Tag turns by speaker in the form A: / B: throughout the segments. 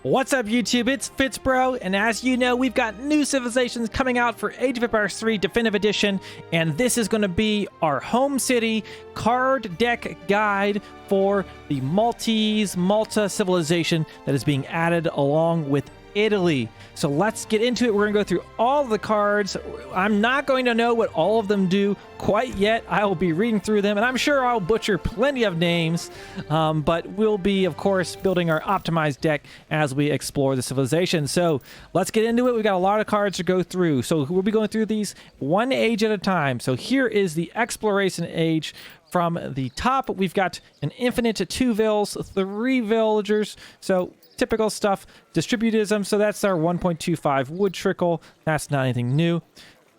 A: What's up, YouTube? It's FitzBro, and as you know, we've got new civilizations coming out for Age of Empires 3 Definitive Edition, and this is going to be our home city card deck guide for the Malta civilization that is being added along with Italy. So let's get into it. We're going to go through all of the cards. I'm not going to know what all of them do quite yet. I will be reading through them, and I'm sure I'll butcher plenty of names, but we'll be, of course, building our optimized deck as we explore the civilization. So let's get into it. We've got a lot of cards to go through. So we'll be going through these one age at a time. So here is the exploration age. From the top, we've got an infinite 2 vills, 3 villagers. So typical stuff. Distributism, so that's our 1.25 wood trickle. That's not anything new.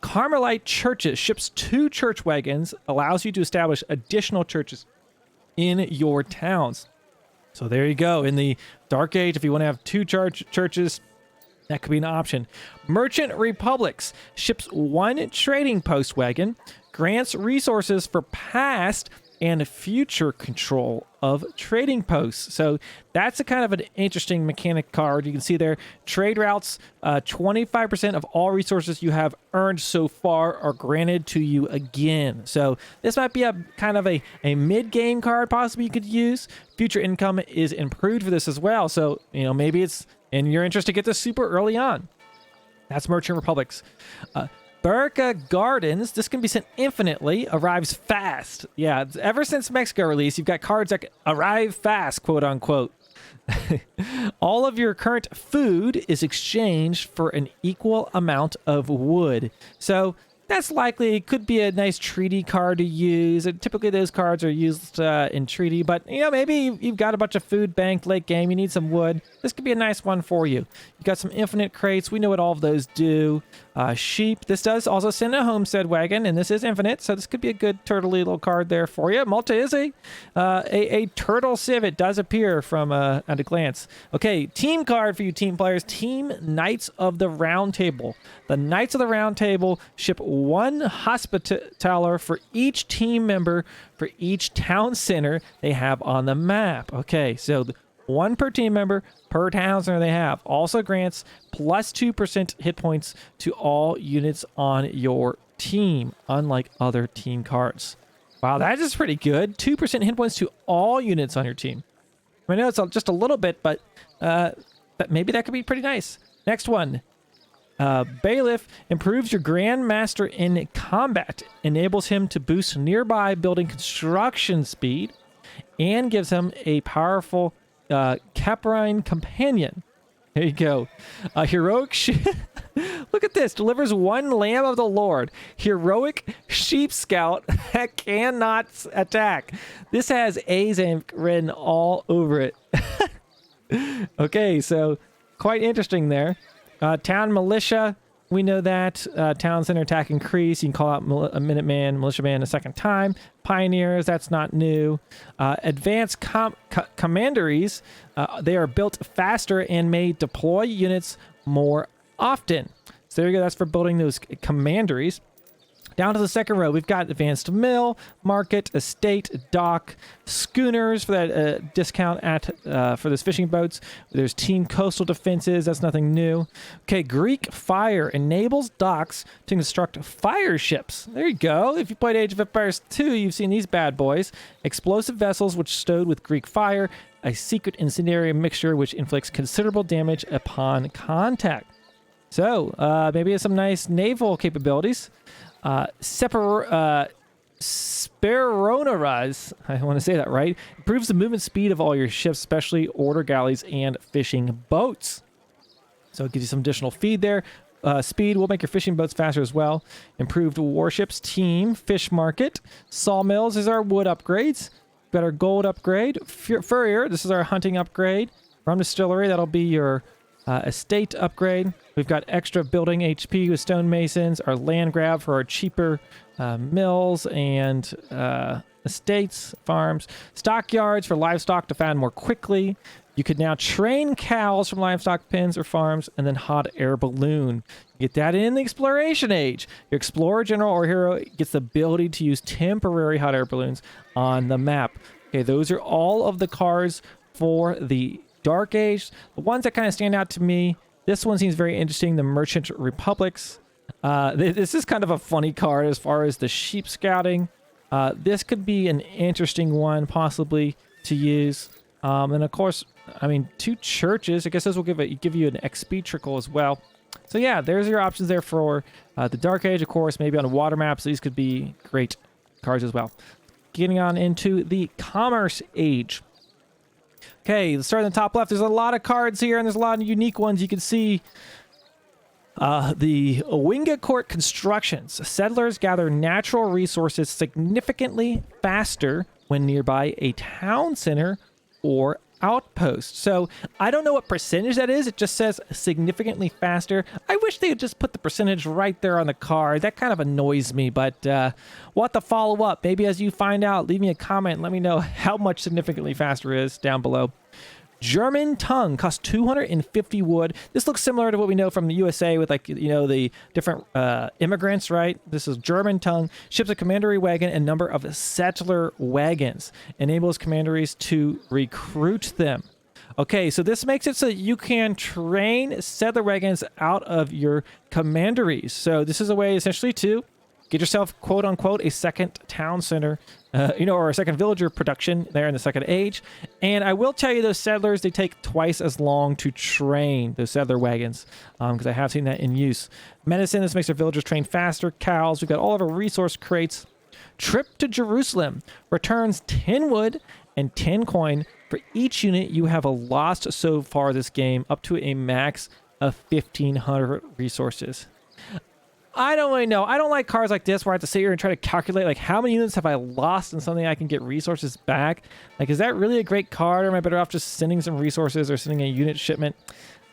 A: Carmelite churches ships 2 church wagons, allows you to establish additional churches in your towns. So there you go. In the Dark Age, if you want to have 2 churches, that could be an option. Merchant Republics ships 1 trading post wagon, grants resources for past and future control of trading posts. So that's a kind of an interesting mechanic card. You can see there, trade routes, 25% of all resources you have earned so far are granted to you again. So this might be a kind of a mid-game card possibly you could use. Future income is improved for this as well. So, you know, maybe it's in your interest to get this super early on. That's Merchant Republics. Burka Gardens, this can be sent infinitely, arrives fast. Yeah, ever since Mexico release, you've got cards that arrive fast, quote unquote. All of your current food is exchanged for an equal amount of wood. So that's likely, could be a nice treaty card to use. And typically those cards are used in treaty, but you know, maybe you've got a bunch of food banked late game, you need some wood. This could be a nice one for you. You've got some infinite crates. We know what all of those do. Sheep. This does also send a homestead wagon, and this is infinite, so this could be a good turtley little card there for you. Malta is a turtle civ. It does appear from at a glance. Okay, team card for you team players. Team Knights of the Round Table. The Knights of the Round Table ship 1 hospitaller for each team member for each town center they have on the map. Okay, so 1 per team member per town center they have. Also grants plus 2% hit points to all units on your team, unlike other team cards. Wow, that is pretty good. 2% hit points to all units on your team. I know it's just a little bit, but maybe that could be pretty nice. Next one. Bailiff improves your Grandmaster in combat, enables him to boost nearby building construction speed, and gives him a powerful Caprine companion. There you go. Heroic look at this. Delivers 1 Lamb of the Lord. Heroic sheep scout that cannot attack. This has A's written all over it. Okay, so quite interesting there. Town militia. We know that town center attack increase. You can call out a Minuteman, Militiaman a second time. Pioneers, that's not new. Advanced commanderies, they are built faster and may deploy units more often. So there you go. That's for building those commanderies. Down to the second row, we've got advanced mill, market, estate, dock, schooners for that discount for those fishing boats. There's team coastal defenses. That's nothing new. Okay, Greek fire enables docks to construct fire ships. There you go. If you played Age of Empires 2, you've seen these bad boys. Explosive vessels which stowed with Greek fire, a secret incendiary mixture which inflicts considerable damage upon contact. So maybe some nice naval capabilities. Speronaraz, I want to say that right, improves the movement speed of all your ships, especially order galleys and fishing boats. So it gives you some additional feed there. Speed will make your fishing boats faster as well. Improved warships, team, fish market. Sawmills is our wood upgrades. Got our gold upgrade. Furrier, this is our hunting upgrade. From distillery, that'll be your estate upgrade. We've got extra building HP with stonemasons, our land grab for our cheaper mills and estates, farms, stockyards for livestock to found more quickly. You could now train cows from livestock pens or farms, and then hot air balloon. You get that in the exploration age. Your explorer, general, or hero gets the ability to use temporary hot air balloons on the map. Okay, those are all of the cards for the Dark Age. The ones that kind of stand out to me, this one seems very interesting, the Merchant Republics. This is kind of a funny card as far as the sheep scouting. This could be an interesting one possibly to use. And of course, I mean, 2 churches. I guess those will give you an XP trickle as well. So yeah, there's your options there for the Dark Age, of course, maybe on a water map. So these could be great cards as well. Getting on into the Commerce Age. Okay, let's start in the top left. There's a lot of cards here, and there's a lot of unique ones. You can see the Winga Court Constructions. Settlers gather natural resources significantly faster when nearby a town center or outpost. So I don't know what percentage that is. It just says significantly faster. I wish they would just put the percentage right there on the card. That kind of annoys me, but we'll have to follow up. Maybe as you find out, leave me a comment and let me know how much significantly faster is down below. German tongue costs 250 wood. This looks similar to what we know from the USA with, like, you know, the different immigrants, right? This is German tongue. Ships a commandery wagon and number of settler wagons. Enables commanderies to recruit them. Okay, so this makes it so that you can train settler wagons out of your commanderies. So this is a way essentially to get yourself, quote unquote, a second town center, or a second villager production there in the Second Age. And I will tell you, those settlers, they take twice as long to train, those settler wagons, because I have seen that in use. Medicine, this makes their villagers train faster. Cows, we've got all of our resource crates. Trip to Jerusalem returns 10 wood and 10 coin for each unit you have lost so far this game, up to a max of 1,500 resources. I don't really know. I don't like cards like this where I have to sit here and try to calculate, like, how many units have I lost in something I can get resources back. Like, is that really a great card, or am I better off just sending some resources or sending a unit shipment?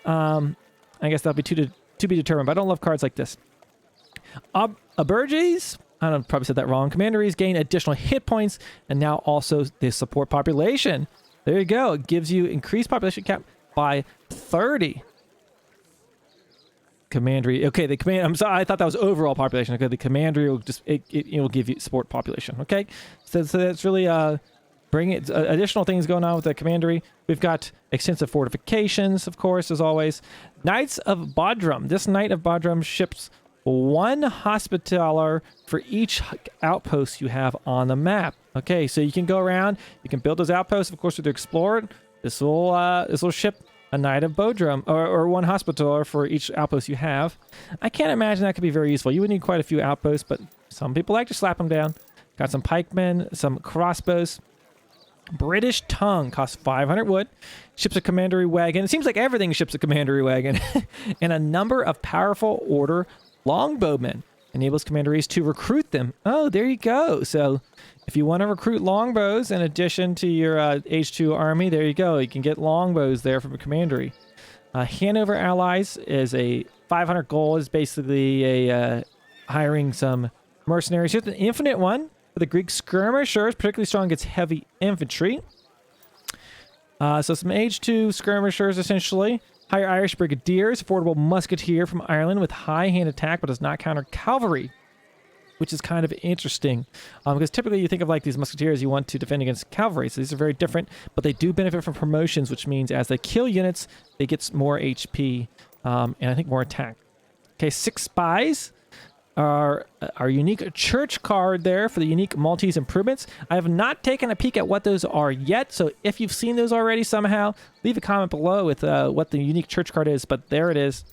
A: I guess that'll be to be determined, but I don't love cards like this. Aburges, I don't know, probably said that wrong. Commanderies gain additional hit points, and now also they support population. There you go. It gives you increased population cap by 30. Commandery. Okay, the command. I'm sorry. I thought that was overall population. Okay, the commandery will just it will give you support population. Okay, so that's really bringing additional things going on with the commandery. We've got extensive fortifications, of course, as always. Knights of Bodrum. This Knight of Bodrum ships 1 hospitaller for each outpost you have on the map. Okay, so you can go around. You can build those outposts, of course, with the explorer. This will ship a Knight of Bodrum, or 1 hospitaller for each outpost you have. I can't imagine that could be very useful. You would need quite a few outposts, but some people like to slap them down. Got some pikemen, some crossbows. British tongue costs 500 wood. Ships a commandery wagon. It seems like everything ships a commandery wagon. And a number of powerful order longbowmen. Enables commanderies to recruit them. Oh, there you go. So if you want to recruit longbows in addition to your H2 army, there you go. You can get longbows there from a commandery. Hanover Allies is a 500 gold. Is basically a hiring some mercenaries. Here's an infinite one for the Greek skirmishers, particularly strong against heavy infantry. So some H2 skirmishers, essentially. Higher Irish Brigadiers, affordable musketeer from Ireland with high hand attack, but does not counter cavalry, which is kind of interesting. Because typically you think of, like, these musketeers you want to defend against cavalry. So these are very different, but they do benefit from promotions, which means as they kill units, they get more HP, and I think more attack. Okay, 6 spies. Our unique church card there for the unique Maltese improvements. I have not taken a peek at what those are yet, so if you've seen those already somehow, leave a comment below with what the unique church card is, but there it is.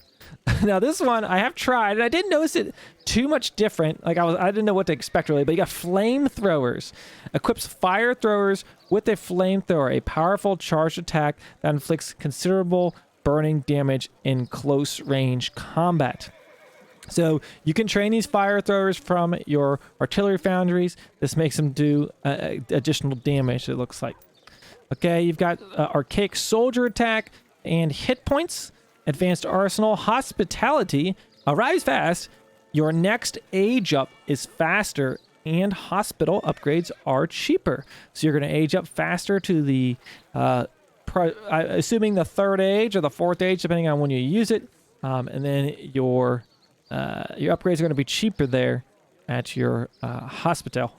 A: Now this one I have tried, and I didn't notice it too much different. Like I didn't know what to expect really, but you got flamethrowers. Equips fire throwers with a flamethrower, a powerful charged attack that inflicts considerable burning damage in close range combat. So you can train these fire throwers from your artillery foundries. This makes them do additional damage, it looks like. Okay, you've got archaic soldier attack and hit points. Advanced arsenal hospitality arrives fast. Your next age up is faster, and hospital upgrades are cheaper. So you're going to age up faster to the, assuming the 3rd age or the 4th age, depending on when you use it. And then your upgrades are going to be cheaper there at your hospital.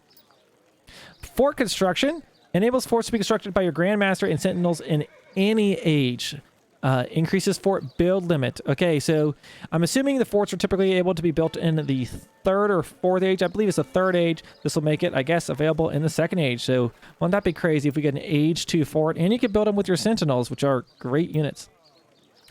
A: Fort construction enables forts to be constructed by your grandmaster and sentinels in any age. Increases fort build limit. Okay, so I'm assuming the forts are typically able to be built in the 3rd or 4th age. I believe it's the 3rd age. This will make it, I guess, available in the 2nd age. So won't that be crazy if we get an age 2 fort? And you can build them with your sentinels, which are great units.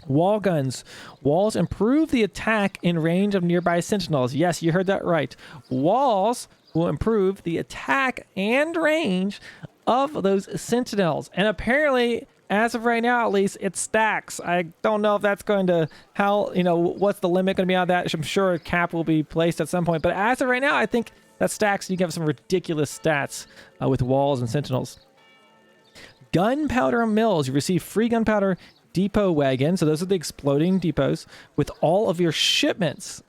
A: Wall guns. Walls improve the attack in range of nearby sentinels. Yes, you heard that right. Walls will improve the attack and range of those sentinels. And apparently, as of right now, at least, it stacks. I don't know if that's going to, what's the limit going to be on that? I'm sure a cap will be placed at some point. But as of right now, I think that stacks. You can have some ridiculous stats with walls and sentinels. Gunpowder mills. You receive free gunpowder depot wagon. So those are the exploding depots with all of your shipments.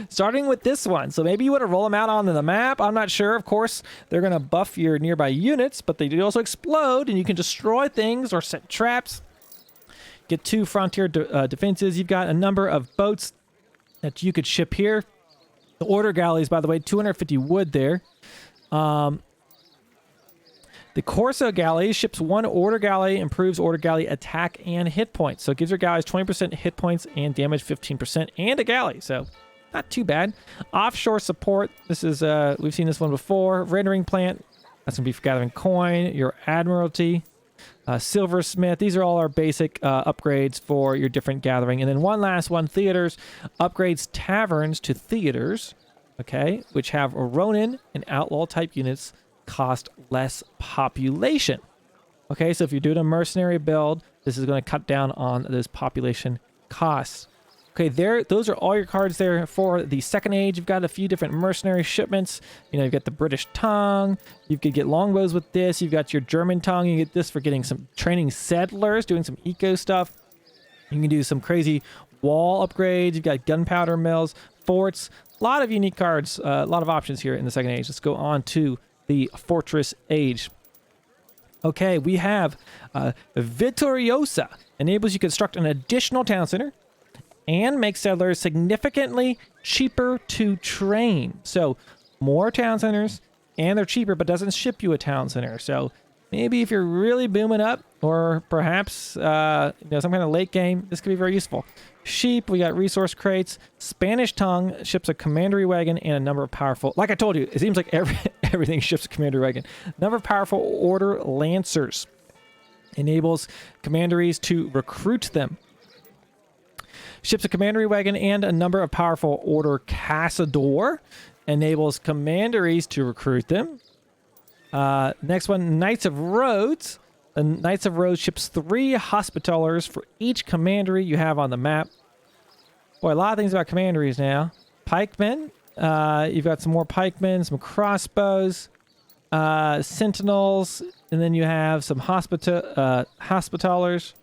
A: Starting with this one. So maybe you want to roll them out onto the map. I'm not sure. Of course, they're going to buff your nearby units, but they do also explode and you can destroy things or set traps. Get 2 frontier defenses. You've got a number of boats that you could ship here. The order galleys, by the way, 250 wood there. The Corso Galley ships 1 order galley, improves order galley attack and hit points. So it gives your galleys 20% hit points and damage 15% and a galley. So not too bad. Offshore support. This is, we've seen this one before. Rendering plant. That's going to be for gathering coin. Your admiralty. Silversmith. These are all our basic upgrades for your different gathering. And then one last one. Theaters. Upgrades taverns to theaters. Okay. Which have Ronin and outlaw type units. Cost less population. Okay, so if you're doing a mercenary build, this is going to cut down on those population costs. Okay, those are all your cards there for the 2nd age. You've got a few different mercenary shipments. You've got the British tongue. You could get longbows with this. You've got your German tongue. You get this for getting some training settlers, doing some eco stuff. You can do some crazy wall upgrades. You've got gunpowder mills, forts. A lot of unique cards. A lot of options here in the 2nd age. Let's go on to the Fortress Age. Okay, we have Vittoriosa. Enables you to construct an additional town center and make settlers significantly cheaper to train. So more town centers, and they're cheaper, but doesn't ship you a town center. So maybe if you're really booming up, or perhaps some kind of late game, this could be very useful. Sheep, we got resource crates. Spanish tongue ships a commandery wagon and a number of powerful, like I told you, it seems like everything ships a commandery wagon. Number of powerful order lancers. Enables commanderies to recruit them. Ships a commandery wagon and a number of powerful order cazador. Enables commanderies to recruit them. Next one, Knights of Rhodes. The Knights of Rhodes ships 3 hospitallers for each commandery you have on the map. Boy, a lot of things about commanderies now. Pikemen. You've got some more pikemen, some crossbows, sentinels, and then you have some hospitallers.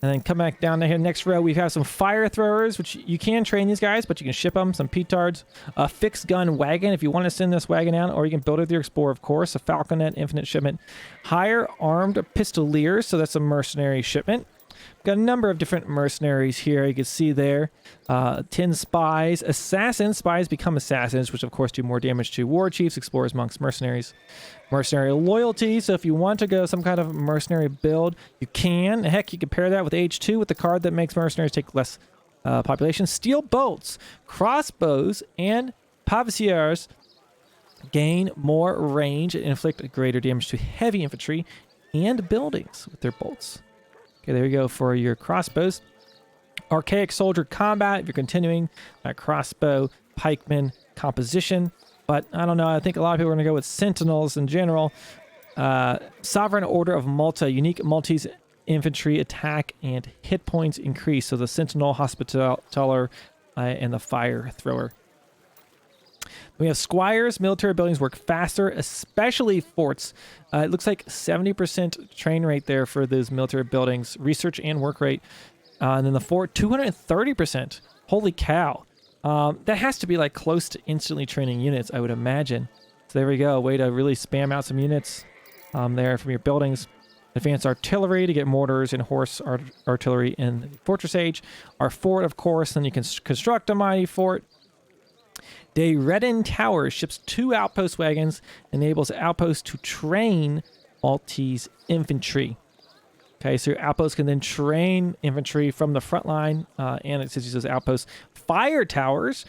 A: And then come back down to here. Next row, we have some fire throwers, which you can train these guys, but you can ship them. Some petards. A fixed gun wagon, if you want to send this wagon out, or you can build it with your explorer, of course. A falconet, infinite shipment. Higher armed pistoliers, so that's a mercenary shipment. Got a number of different mercenaries here. You can see there. 10 spies. Assassins. Spies become assassins, which of course do more damage to war chiefs, explorers, monks, mercenaries. Mercenary loyalty. So if you want to go some kind of mercenary build, you can. Heck, you can pair that with H2 with the card that makes mercenaries take less population. Steel bolts, crossbows, and pavesiers gain more range and inflict greater damage to heavy infantry and buildings with their bolts. Okay, there you go for your crossbows. Archaic soldier combat, if you're continuing that crossbow, pikeman composition. But I don't know, I think a lot of people are going to go with sentinels in general. Sovereign Order of Malta, unique Maltese infantry attack and hit points increase. So the sentinel, hospitaller, and the fire thrower. We have squires. Military buildings work faster, especially forts. It looks like 70% train rate there for those military buildings. Research and work rate. And then the fort, 230%. Holy cow. That has to be like close to instantly training units, I would imagine. So there we go. Way to really spam out some units there from your buildings. Advanced artillery to get mortars and horse artillery in the Fortress Age. Our fort, of course. Then you can construct a mighty fort. De Redden Tower ships 2 outpost wagons, enables outposts to train Maltese infantry. Okay, so your outposts can then train infantry from the front line, and it says use those outposts. Fire towers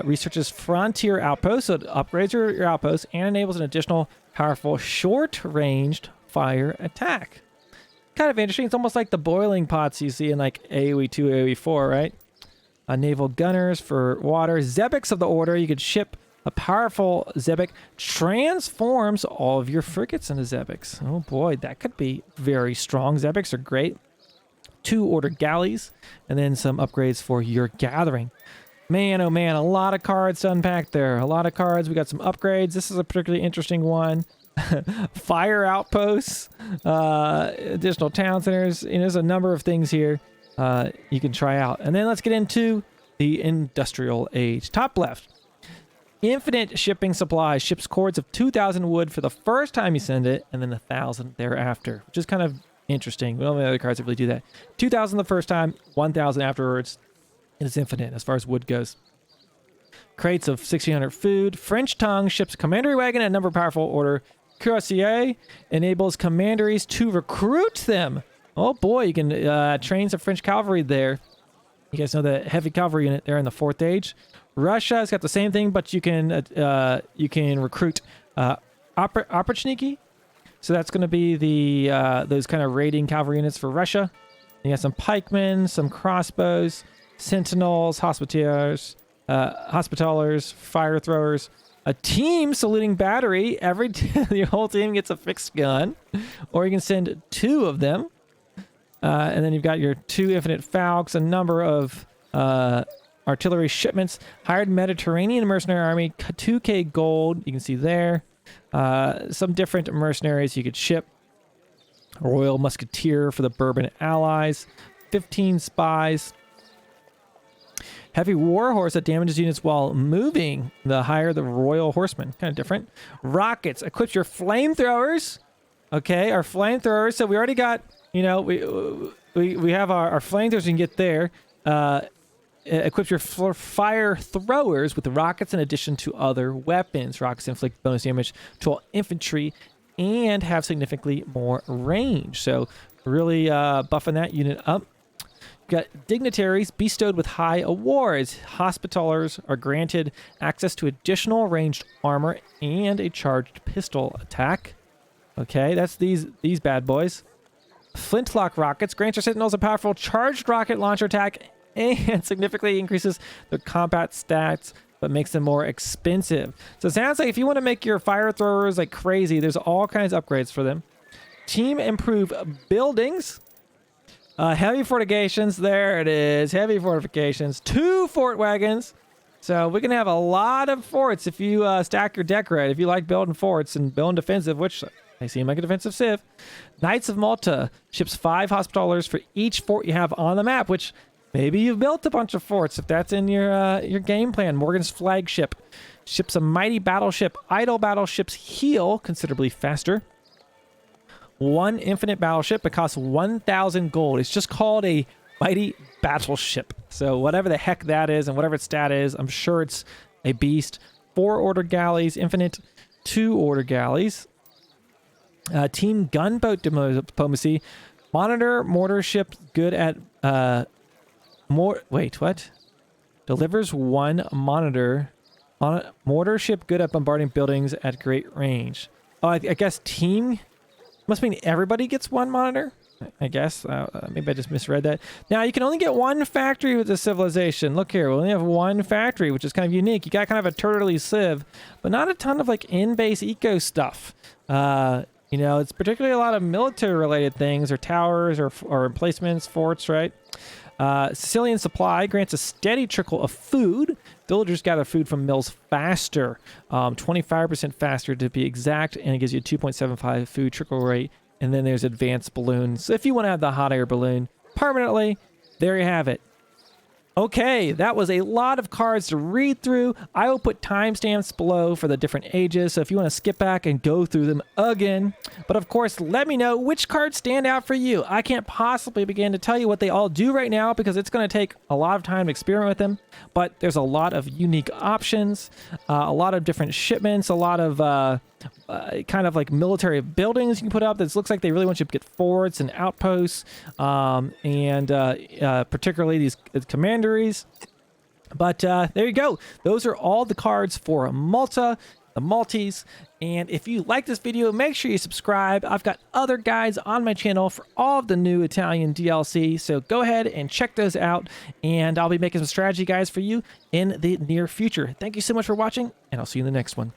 A: researches frontier outposts, so it upgrades your outposts and enables an additional powerful short-ranged fire attack. Kind of interesting. It's almost like the boiling pots you see in like AoE2, AoE4, right? Naval gunners for water. Zebics of the Order. You could ship a powerful Zebic. Transforms all of your frigates into Zebics. Oh boy, that could be very strong. Zebics are great. 2 Order galleys, and then some upgrades for your gathering. Man, oh man, a lot of cards to unpack there. A lot of cards. We got some upgrades. This is a particularly interesting one. Fire outposts, additional town centers. You know, there's a number of things here you can try out. And then let's get into the industrial age. Top left. Infinite shipping supply. Ships cords of 2,000 wood for the first time you send it, and then 1,000 thereafter, which is kind of interesting. We don't have other cards that really do that. 2,000 the first time, 1,000 afterwards. And it's infinite as far as wood goes. Crates of 1,600 food. French tongue ships commandery wagon and a number of powerful order. Cuirassier enables commanderies to recruit them. Oh boy, you can train some French cavalry there. You guys know the heavy cavalry unit there in the 4th age. Russia's got the same thing, but you can recruit Oprichniki. So that's going to be the those kind of raiding cavalry units for Russia. You got some pikemen, some crossbows, sentinels, hospitallers, fire throwers, a team saluting battery. Your whole team gets a fixed gun, or you can send 2 of them. And then you've got your 2 infinite falcons, a number of artillery shipments, hired Mediterranean mercenary army, 2k gold. You can see there some different mercenaries you could ship. Royal Musketeer for the Bourbon allies, 15 spies. Heavy Warhorse that damages units while moving. The higher the Royal Horseman. Kind of different. Rockets. Equips your flamethrowers. Okay, our flamethrowers. So we already got, you know, we have our flamethrowers you can get there. Equips your fire throwers with rockets in addition to other weapons. Rockets inflict bonus damage to all infantry and have significantly more range. So really buffing that unit up. Got dignitaries bestowed with high awards. Hospitallers are granted access to additional ranged armor and a charged pistol attack. Okay, that's these bad boys. Flintlock rockets grants your sentinels a powerful charged rocket launcher attack and significantly increases their combat stats, but makes them more expensive. So it sounds like if you want to make your fire throwers like crazy, there's all kinds of upgrades for them. Team improve buildings. Heavy fortifications, there it is. Heavy fortifications, 2 fort wagons. So we can have a lot of forts if you stack your deck right. If you like building forts and building defensive, which they seem like a defensive civ. Knights of Malta ships 5 hospitallers for each fort you have on the map, which maybe you've built a bunch of forts if that's in your game plan. Morgan's flagship ships a mighty battleship. Idle battleships heal considerably faster. 1 infinite battleship. It costs 1,000 gold. It's just called a mighty battleship. So whatever the heck that is and whatever its stat is, I'm sure it's a beast. 4 order galleys, infinite 2 order galleys. Team gunboat diplomacy. Monitor mortar ship good at wait, what? Delivers 1 monitor on mortar ship good at bombarding buildings at great range. Oh, I guess team must mean everybody gets 1 monitor. I guess maybe I just misread that. Now you can only get 1 factory with the civilization. Look here, we only have 1 factory, which is kind of unique. You got kind of a turtley civ, but not a ton of like in-base eco stuff. You know, it's particularly a lot of military-related things, or towers, or emplacements, forts, right? Sicilian supply grants a steady trickle of food. Villagers gather food from mills faster, 25% faster to be exact, and it gives you a 2.75 food trickle rate. And then there's advanced balloons. So if you want to have the hot air balloon permanently, there you have it. Okay, that was a lot of cards to read through. I will put timestamps below for the different ages, so if you want to skip back and go through them again. But of course, let me know which cards stand out for you. I can't possibly begin to tell you what they all do right now because it's going to take a lot of time to experiment with them, but there's a lot of unique options. a lot of different shipments, a lot of kind of like military buildings you can put up. This looks like they really want you to get forts and outposts, and particularly these commanderies. But there you go. Those are all the cards for Malta, the Maltese. And if you like this video, make sure you subscribe. I've got other guides on my channel for all of the new Italian DLC, so go ahead and check those out, and I'll be making some strategy guides for you in the near future. Thank you so much for watching, and I'll see you in the next one.